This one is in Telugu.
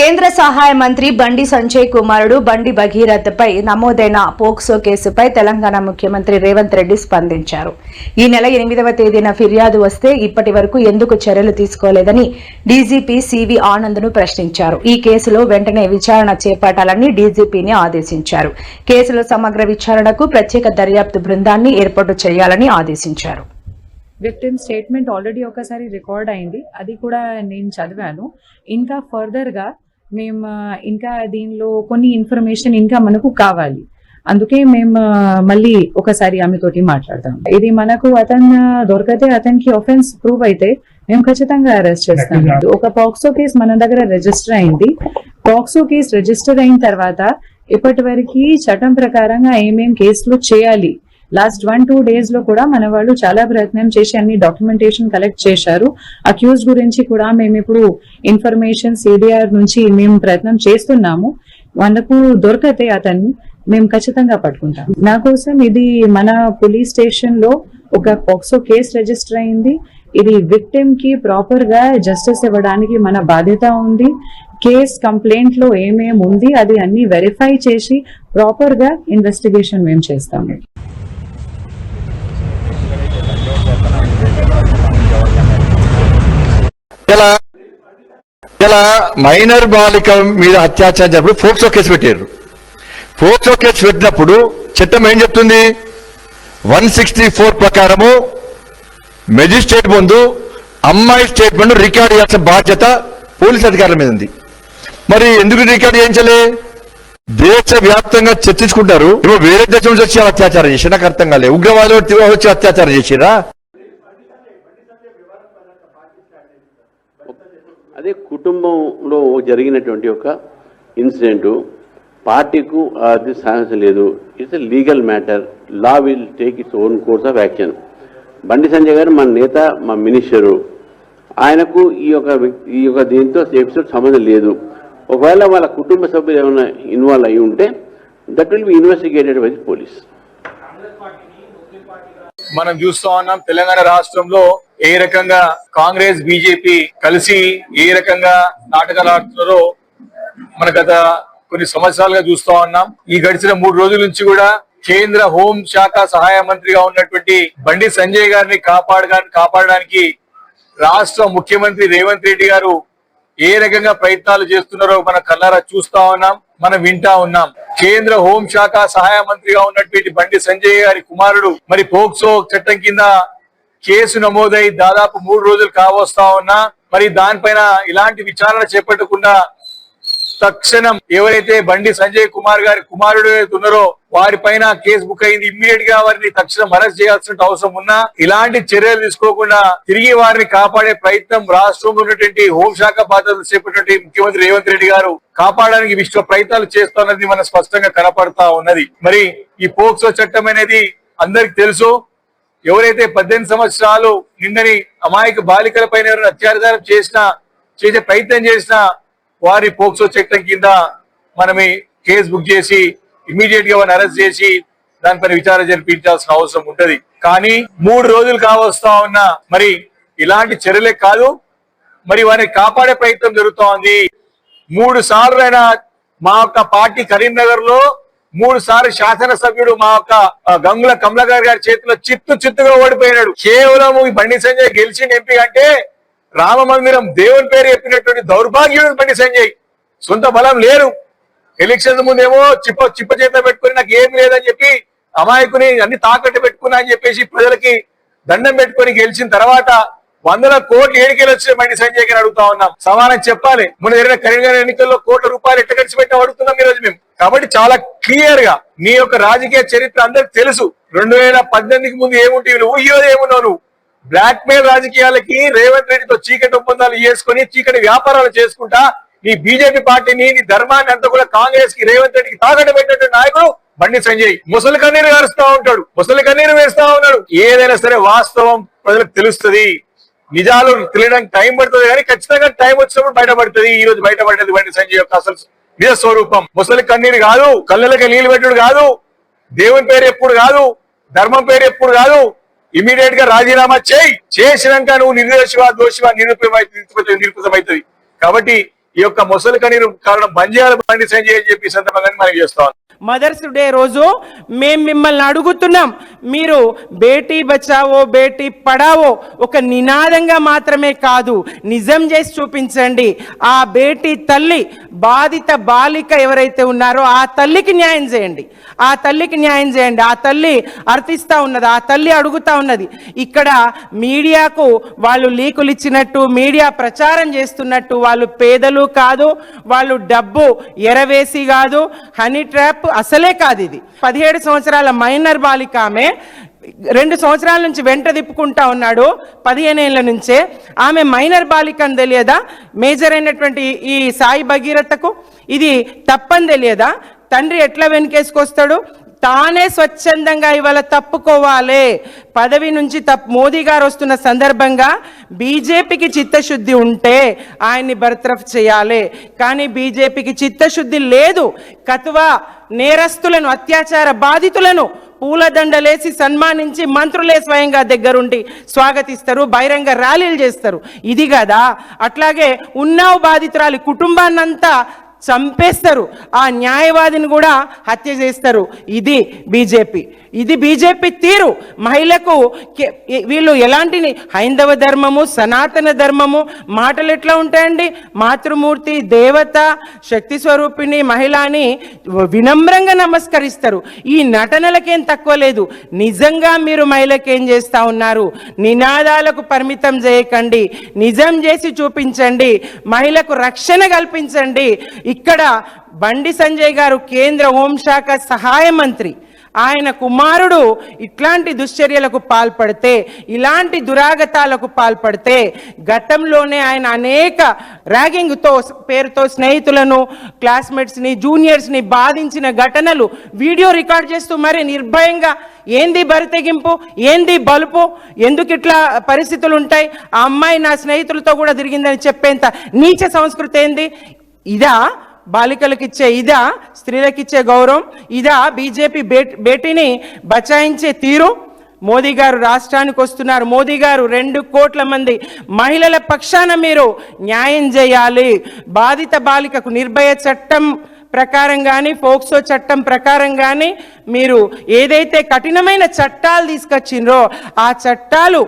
కేంద్ర సహాయ మంత్రి బండి సంజయ్ కుమారుడు బండి భగీరథపై నమోదైన పోక్సో కేసుపై తెలంగాణ ముఖ్యమంత్రి రేవంత్ రెడ్డి స్పందించారు. ఈ నెల 8వ తేదీన ఫిర్యాదు వస్తే ఇప్పటి వరకు ఎందుకు చర్యలు తీసుకోలేదని డీజీపీ సివి ఆనంద్ను ప్రశ్నించారు. ఈ కేసులో వెంటనే విచారణ చేపట్టాలని డీజీపీని ఆదేశించారు. కేసులో సమగ్ర విచారణకు ప్రత్యేక దర్యాప్తు బృందాన్ని ఏర్పాటు చేయాలని ఆదేశించారు. విక్టిమ్ స్టేట్మెంట్ ఆల్రెడీ ఒకసారి రికార్డ్ అయింది, అది కూడా నేను చదివాను. ఇంకా ఫర్దర్గా మేము ఇంకా దీనిలో కొన్ని ఇన్ఫర్మేషన్ ఇంకా మనకు కావాలి, అందుకే మేము మళ్ళీ ఒకసారి ఆమెతోటి మాట్లాడతాం. ఇది మనకు అతను దొరికితే అతనికి ఆఫెన్స్ ప్రూవ్ అయితే మేము ఖచ్చితంగా అరెస్ట్ చేస్తాం. ఒక పాక్సో కేసు మన దగ్గర రిజిస్టర్ అయింది. పాక్సో కేసు రిజిస్టర్ అయిన తర్వాత ఇప్పటి వరకు చట్టం ప్రకారంగా ఏమేం కేసులు చేయాలి, లాస్ట్ 1-2 days లో కూడా మన వాళ్ళు చాలా ప్రయత్నం చేసి అన్ని డాక్యుమెంటేషన్ కలెక్ట్ చేశారు. అక్యూజ్ గురించి కూడా మేము ఇప్పుడు ఇన్ఫర్మేషన్ సిడిఆర్ నుంచి మేము ప్రయత్నం చేస్తున్నాము. మనకు దొరికితే అతన్ని మేము ఖచ్చితంగా పట్టుకుంటాం. నా కోసం ఇది మన పోలీస్ స్టేషన్ లో ఒక పాక్సో కేసు రిజిస్టర్ అయింది. ఇది విక్టిమ్ కి ప్రాపర్ గా జస్టిస్ ఇవ్వడానికి మన బాధ్యత ఉంది. కేస్ కంప్లైంట్ లో ఏమేమి ఉంది అది అన్ని వెరిఫై చేసి ప్రాపర్ గా ఇన్వెస్టిగేషన్ మేము చేస్తాము. ఇలా మైనర్ బాలిక మీద అత్యాచారం జరిగినప్పుడు ఫోక్సో కేసు పెట్టారు. ఫోక్సో కేసు పెట్టినప్పుడు చట్టం ఏం చెప్తుంది? 164 ప్రకారము మెజిస్ట్రేట్ ముందు అమ్మాయి స్టేట్మెంట్ రికార్డ్ చేయాల్సిన బాధ్యత పోలీస్ అధికారుల మీద ఉంది. మరి ఎందుకు రికార్డ్ చేయించలే? దేశవ్యాప్తంగా చర్చించుకుంటారు. ఇప్పుడు వేరే దేశం నుంచి వచ్చి అత్యాచారం చేసి నాకు అర్థం కాలే. ఉగ్రవాదులు వచ్చి అత్యాచారం చేసిరా? అదే కుటుంబంలో జరిగినటువంటి ఒక ఇన్సిడెంట్ పార్టీకు అది సాయం లేదు. It's a legal matter. Law will take its own course of action. Bandi Sanjay గారు మన నేత, మా మినిస్టరు, ఆయనకు ఈ యొక్క దీంతో ఎపిసోడ్ సంబంధం లేదు. ఒకవేళ వాళ్ళ కుటుంబ సభ్యులు ఏమైనా ఇన్వాల్వ్ అయి ఉంటే that will be investigated by the police. మనం చూస్తా ఉన్నాం తెలంగాణ రాష్ట్రంలో ఏ రకంగా కాంగ్రెస్ బీజేపీ కలిసి ఏ రకంగా నాటకాలు ఆడుతున్నారో మన గత కొన్ని సంవత్సరాలుగా చూస్తా ఉన్నాం. ఈ గడిచిన 3 రోజుల నుంచి కూడా కేంద్ర హోం శాఖ సహాయ మంత్రిగా ఉన్నటువంటి బండి సంజయ్ గారిని కాపాడడానికి రాష్ట్ర ముఖ్యమంత్రి రేవంత్ రెడ్డి గారు ఏ రకంగా ప్రయత్నాలు చేస్తున్నారో మన కళ్ళారా చూస్తా ఉన్నాం, మనం వింటా ఉన్నాం. కేంద్ర హోం శాఖ సహాయ మంత్రిగా ఉన్నటువంటి బండి సంజయ్ గారి కుమారుడు మరి పోక్సో చట్టం కింద కేసు నమోదై దాదాపు 3 రోజులు కావస్తా ఉన్నా మరి దానిపైన ఇలాంటి విచారణ చేపట్టకుండా తక్షణం ఎవరైతే బండి సంజయ్ కుమార్ గారి కుమారుడు ఉన్నారో వారిపైన కేసు బుక్ అయింది. ఇమ్మీడియట్ గా వారిని తక్షణం అరెస్ట్ చేయాల్సిన అవసరం ఉన్నా ఇలాంటి చర్యలు తీసుకోకుండా తిరిగి వారిని కాపాడే ప్రయత్నం రాష్ట్రంలో ఉన్నటువంటి హోంశాఖ బాధ్యతలు చేపట్టినటువంటి ముఖ్యమంత్రి రేవంత్ రెడ్డి గారు కాపాడడానికి విశ్వ ప్రయత్నాలు చేస్తున్నది మన స్పష్టంగా కనపడతా ఉన్నది. మరి ఈ పోక్సో చట్టం అనేది అందరికి తెలుసు. ఎవరైతే 18 సంవత్సరాలు నిండని అమాయక బాలికల పైన ఎవరైనా అత్యాచారం చేసే ప్రయత్నం చేసినా వారి పోక్సో చట్టం కింద మనమే కేసు బుక్ చేసి ఇమీడియట్ గా వారిని అరెస్ట్ చేసి దానిపైన విచారణ జరిపించాల్సిన అవసరం ఉంటది. కానీ 3 రోజులు కావస్తా ఉన్నా మరి ఇలాంటి చర్యలే కాదు, మరి వారిని కాపాడే ప్రయత్నం జరుగుతూ ఉంది. 3 సార్లు అయినా మా యొక్క పార్టీ కరీంనగర్ లో 3 సార్లు శాసనసభ్యుడు మా యొక్క గంగుల కమలాకర్ గారి చేతిలో చిత్తుగా ఓడిపోయినాడు. కేవలం ఈ బండి సంజయ్ గెలిచిన ఎంపీ అంటే రామ మందిరం దేవుని పేరు చెప్పినటువంటి దౌర్భాగ్యుడు బండి సంజయ్. సొంత బలం లేరు. ఎలక్షన్స్ ముందేమో చిప్ప చేత పెట్టుకుని నాకు ఏం లేదని చెప్పి అమాయకుని అన్ని తాకట్టు పెట్టుకున్నా అని చెప్పేసి ప్రజలకి దండం పెట్టుకుని గెలిచిన తర్వాత 100 కోట్లు ఏడికెళ్ళి వచ్చే బండి సంజయ్ గారిని అడుగుతా ఉన్నాం. సమానం చెప్పాలి. మన జరిగిన కరీంనగర్ ఎన్నికల్లో కోట్ల రూపాయలు ఎట్లా ఖర్చు పెట్టాం అడుగుతున్నాం ఈ రోజు మేము. కాబట్టి చాలా క్లియర్ గా నీ యొక్క రాజకీయ చరిత్ర అందరికి తెలుసు. 2018కి ముందు ఏముంటే నువ్వు ఈ రోజు ఏమున్నావు? నువ్వు బ్లాక్ మెయిల్ రాజకీయాలకి రేవంత్ రెడ్డితో చీకటి ఒప్పందాలు చేసుకుని చీకటి వ్యాపారాలు చేసుకుంటా నీ బీజేపీ పార్టీని నీ ధర్మాన్ని అంతా కూడా కాంగ్రెస్ కి రేవంత్ రెడ్డికి తాకట్టు పెట్టినటువంటి నాయకుడు బండి సంజయ్. ముసలి కన్నీరు వేస్తా ఉంటాడు, ముసలి కన్నీరు వేస్తా ఉన్నాడు. ఏదైనా సరే వాస్తవం ప్రజలకు తెలుస్తుంది. నిజాలు తెలియడానికి టైం పడుతుంది, కానీ ఖచ్చితంగా టైం వచ్చినప్పుడు బయటపడుతుంది. ఈ రోజు బయటపడ్డది బండి సంజయ్ యొక్క అసలు నిజ స్వరూపం. ముసలి కన్నీరు కాదు, కళ్ళకి నీళ్లు పెట్టుడు కాదు, దేవుని పేరు ఎప్పుడు కాదు, ధర్మం పేరు ఎప్పుడు కాదు. ఇమీడియట్ గా రాజీనామా చేసినాక నువ్వు నిర్దోషివా దోషివా నిరూపితమవుతుంది. కాబట్టి ఈ యొక్క ముసలి కన్నీరు కారణం బంద్ చేయాలి బండి సంజయ్ అని చెప్పి ఈ సందర్భంగా మనం చేస్తాం. మదర్స్ డే రోజు మేము మిమ్మల్ని అడుగుతున్నాం, మీరు బేటీ బచావో బేటీ పడావో ఒక నినాదంగా మాత్రమే కాదు, నిజం చేసి చూపించండి. ఆ బేటీ తల్లి బాధిత బాలిక ఎవరైతే ఉన్నారో ఆ తల్లికి న్యాయం చేయండి, ఆ తల్లికి న్యాయం చేయండి. ఆ తల్లి అర్థిస్తా ఉన్నది, ఆ తల్లి అడుగుతా ఉన్నది. ఇక్కడ మీడియాకు వాళ్ళు లీకులు ఇచ్చినట్టు, మీడియా ప్రచారం చేస్తున్నట్టు వాళ్ళు పేదలు కాదు, వాళ్ళు డబ్బు ఎరవేసి కాదు, హనీ ట్రాప్ అసలే కాదు. ఇది 17 సంవత్సరాల మైనర్ బాలిక, ఆమె 2 సంవత్సరాల నుంచి వెంట తిప్పుకుంటా ఉన్నాడు, 15 ఏళ్ల నుంచే. ఆమె మైనర్ బాలిక అని తెలియదా? మేజర్ అయినటువంటి ఈ సాయి భగీరథకు ఇది తప్పని తెలియదా? తండ్రి ఎట్లా వెనుకేసుకొస్తాడు? తానే స్వచ్ఛందంగా ఇవాళ తప్పుకోవాలి పదవి నుంచి. మోదీ గారు వస్తున్న సందర్భంగా బీజేపీకి చిత్తశుద్ధి ఉంటే ఆయన్ని బర్తరఫ్ చేయాలి, కానీ బీజేపీకి చిత్తశుద్ధి లేదు. కతువా నేరస్తులను, అత్యాచార బాధితులను పూలదండలేసి సన్మానించి మంత్రులే స్వయంగా దగ్గరుండి స్వాగతిస్తారు, బహిరంగ ర్యాలీలు చేస్తారు. ఇది కదా. అట్లాగే ఉన్నావు బాధితురాలి కుటుంబాన్నంతా చంపేస్తారు, ఆ న్యాయవాదిని కూడా హత్య చేస్తారు. ఇది బీజేపీ, ఇది బీజేపీ తీరు. మహిళకు వీళ్ళు ఎలాంటి హైందవ ధర్మము, సనాతన ధర్మము మాటలు ఎట్లా ఉంటాయండి? మాతృమూర్తి, దేవత, శక్తి స్వరూపిణి మహిళని వినమ్రంగా నమస్కరిస్తారు. ఈ నటనలకేం తక్కువ లేదు. నిజంగా మీరు మహిళకి ఏం చేస్తా ఉన్నారు? నినాదాలకు పరిమితం చేయకండి, నిజం చేసి చూపించండి, మహిళకు రక్షణ కల్పించండి. ఇక్కడ బండి సంజయ్ గారు కేంద్ర హోంశాఖ సహాయ మంత్రి, ఆయన కుమారుడు ఇట్లాంటి దుశ్చర్యలకు పాల్పడితే, ఇలాంటి దురాగతాలకు పాల్పడితే, గతంలోనే ఆయన అనేక ర్యాగింగ్తో పేరుతో స్నేహితులను, క్లాస్మేట్స్ని, జూనియర్స్ని బాధించిన ఘటనలు వీడియో రికార్డ్ చేస్తూ మరి నిర్భయంగా ఏంది బరితెగింపు, ఏంది బలుపు, ఎందుకు ఇట్లా పరిస్థితులు ఉంటాయి, ఆ అమ్మాయి నా స్నేహితులతో కూడా తిరిగిందని చెప్పేంత నీచ సంస్కృతి ఏంది? ఇదా బాలికలకిచ్చే, ఇదా స్త్రీలకిచ్చే గౌరవం? ఇదా బీజేపీ బేటీని బచాయించే తీరు? మోదీ గారు రాష్ట్రానికి వస్తున్నారు. మోదీ గారు 2 కోట్ల మంది మహిళల పక్షాన మీరు న్యాయం చేయాలి. బాధిత బాలికకు నిర్భయ చట్టం ప్రకారం కానీ, ఫోక్సో చట్టం ప్రకారం కానీ మీరు ఏదైతే కఠినమైన చట్టాలు తీసుకొచ్చిండ్రో ఆ చట్టాలు